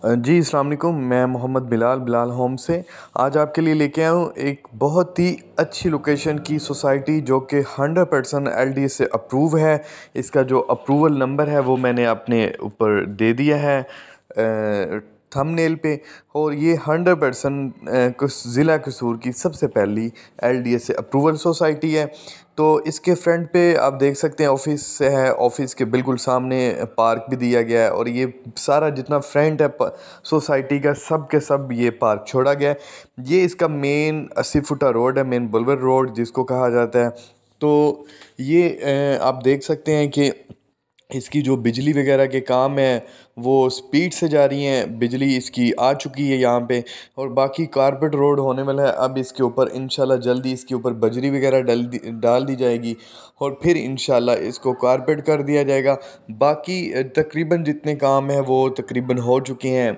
जी अस्सलाम वालेकुम। मैं मोहम्मद बिलाल होम से आज आपके लिए लेके आया हूँ एक बहुत ही अच्छी लोकेशन की सोसाइटी जो कि 100% एलडी से अप्रूव है। इसका जो अप्रूवल नंबर है वो मैंने अपने ऊपर दे दिया है थंबनेल पे। और ये 100% ज़िला कसूर की सबसे पहली एलडीए से अप्रूवल सोसाइटी है। तो इसके फ्रंट पे आप देख सकते हैं ऑफिस से है, ऑफिस के बिल्कुल सामने पार्क भी दिया गया है और ये सारा जितना फ्रंट है सोसाइटी का सब के सब ये पार्क छोड़ा गया है। ये इसका मेन 80 फुटा रोड है, मेन बुलवर रोड जिसको कहा जाता है। तो ये आप देख सकते हैं कि इसकी जो बिजली वगैरह के काम है वो स्पीड से जा रही हैं, बिजली इसकी आ चुकी है यहाँ पे। और बाकी कारपेट रोड होने वाला है, अब इसके ऊपर इंशाल्लाह जल्दी इसके ऊपर बजरी वगैरह डाल दी जाएगी और फिर इंशाल्लाह इसको कारपेट कर दिया जाएगा। बाकी तकरीबन जितने काम हैं वो तकरीबन हो चुके हैं।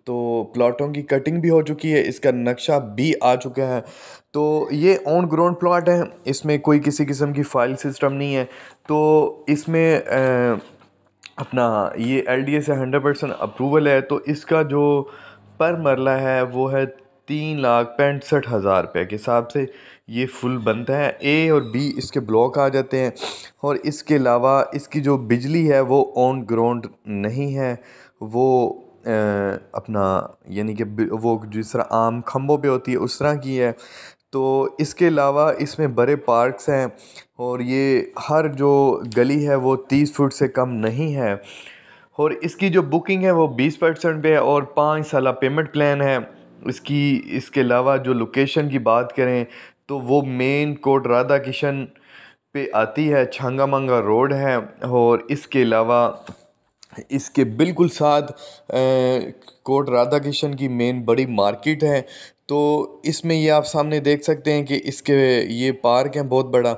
तो प्लॉटों की कटिंग भी हो चुकी है, इसका नक्शा भी आ चुका है। तो ये ऑन ग्राउंड प्लॉट है, इसमें कोई किसी किस्म की फाइल सिस्टम नहीं है। तो इसमें अपना ये एलडीए से 100% अप्रूवल है। तो इसका जो पर मरला है वो है 3,65,000 रुपये के हिसाब से ये फुल बनता है। ए और बी इसके ब्लॉक आ जाते हैं। और इसके अलावा इसकी जो बिजली है वो ऑन ग्राउंड नहीं है, वो अपना यानी कि वो जिस तरह आम खम्भों पे होती है उस तरह की है। तो इसके अलावा इसमें बड़े पार्क्स हैं और ये हर जो गली है वो 30 फुट से कम नहीं है। और इसकी जो बुकिंग है वो 20% पे है और 5 साल पेमेंट प्लान है इसकी। इसके अलावा जो लोकेशन की बात करें तो वो मेन कोट राधा किशन पे आती है, छांगा मांगा रोड है। और इसके अलावा इसके बिल्कुल साथ कोट राधा किशन की मेन बड़ी मार्केट है। तो इसमें ये आप सामने देख सकते हैं कि इसके ये पार्क है बहुत बड़ा।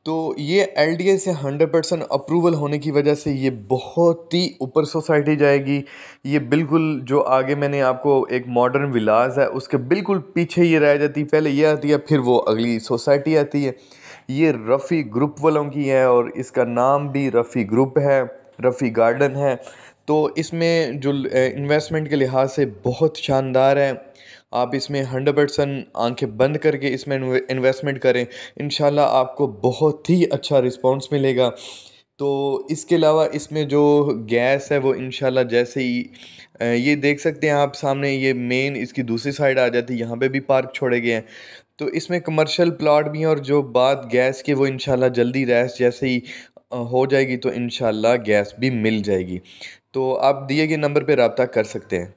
तो ये एलडीए से 100% अप्रूवल होने की वजह से ये बहुत ही ऊपर सोसाइटी जाएगी। ये बिल्कुल जो आगे मैंने आपको एक मॉडर्न विलास है उसके बिल्कुल पीछे ये रह जाती, पहले ये आती है फिर वो अगली सोसाइटी आती है। ये रफ़ी ग्रुप वालों की है और इसका नाम भी रफ़ी ग्रुप है, रफ़ी गार्डन है। तो इसमें जो इन्वेस्टमेंट के लिहाज से बहुत शानदार है। आप इसमें 100% आंखें बंद करके इसमें इन्वेस्टमेंट करें, इंशाल्लाह आपको बहुत ही अच्छा रिस्पॉन्स मिलेगा। तो इसके अलावा इसमें जो गैस है वो इंशाल्लाह जैसे ही ये देख सकते हैं आप सामने, ये मेन इसकी दूसरी साइड आ जाती है, यहाँ पे भी पार्क छोड़े गए हैं। तो इसमें कमर्शियल प्लॉट भी हैं और जो बात गैस की वो इंशाल्लाह जल्दी रैस जैसे ही हो जाएगी तो इंशाल्लाह गैस भी मिल जाएगी। तो आप दिए गए नंबर पे रब्ता कर सकते हैं।